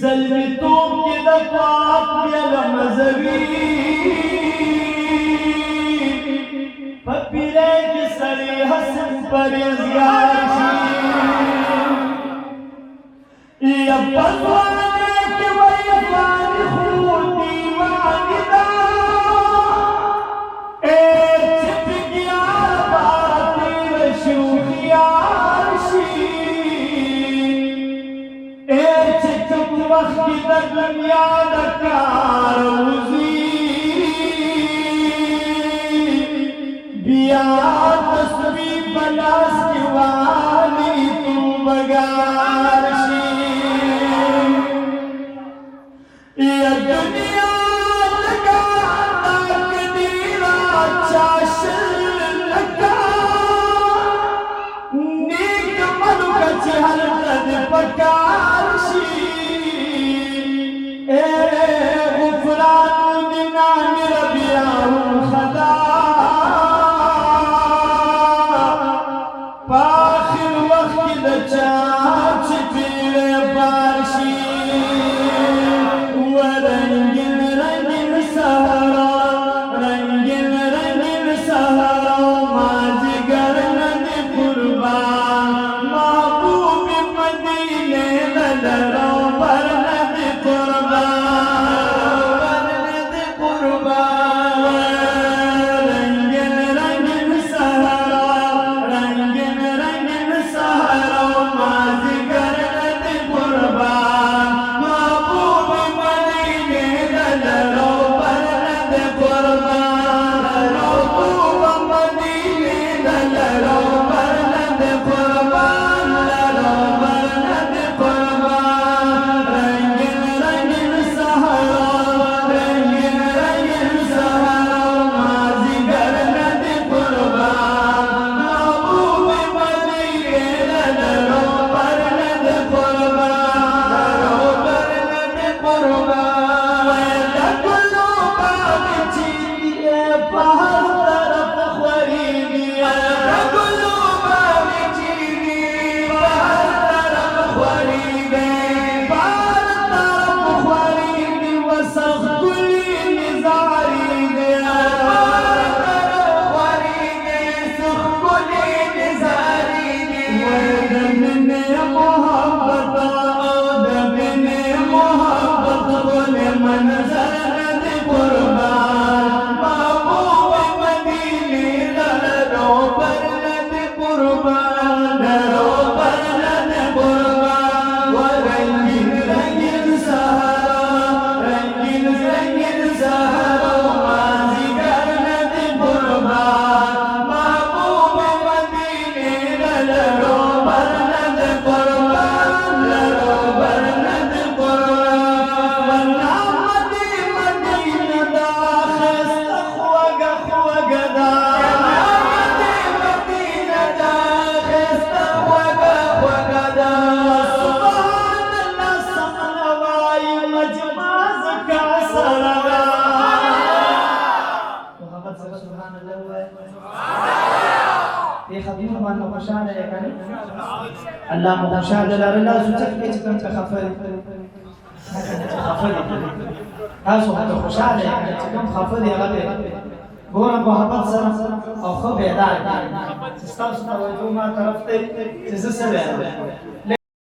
زلتم كده طاق يا لمزبي فبلاك سريها سنفر يزيارشي يا بطوانك ويفان خوتي وعندها اتفق يا بارتي وشوخي عرشي وقت الدنيا دكار وزي بيا تسبي بلاس كوالي چهل قد پکارشی اے غفران دینا میرا بیاہم خدا پاخر وقت دچاچ پیڑے بارشی ورنگن رنگن سہرا رنگن رنگن سہرا مازگر ندی قربان محبوب مدینے للرو پر ندی قربان ندی قربان رنگن رنگن سہرا رنگن رنگن سہرا مازگر ندی قربان محبوب مدینے للرو پر ندی قربان محبوب مدینے للرو پر ندی قربان لرو پر ندی قربان رنگن رنگن سہرا رنگن رنگن سہرا مازگر ندی قربان محبوب مدینے للرو پر ندی قربان لرو پر ندی قربان لکلو باغ چیئے پہر طرف خوریدی لکلو باغ چیئے پہر طرف خوریدی پہر طرف خوریدی وسخ کلی نزاری دے پہر طرف خوریدی سخ کلی نزاری دے ودمن محبت دمن محبت بول منظر ندی قربان محبوب مدینے لرو پر ندی قربان لرو پر ندی قربان ورنگن رنگن سہرا رنگن رنگن سہرا مازگر ندی قربان محبوب مدینے لرو پر ندی قربان لرو پر ندی قربان ونعمتی مدینہ دا خست خوگ خوگ دا نعمتی مدینہ دا خست خوگ خوگ دا سبحان اللہ سمنوائی مجماز کا سرگا محمد سبحان اللہ ہوا ہے یہ خبیر ہمان مخشان ہے کنی اللہ مخشان ہے اللہ سوچک کے چکم کا خفر تاسو هغه خوشاله چې کوم خفه دی هغه ګوره محبت سره او خو بیدار چې تاسو توجه ما طرف ته چې زه سره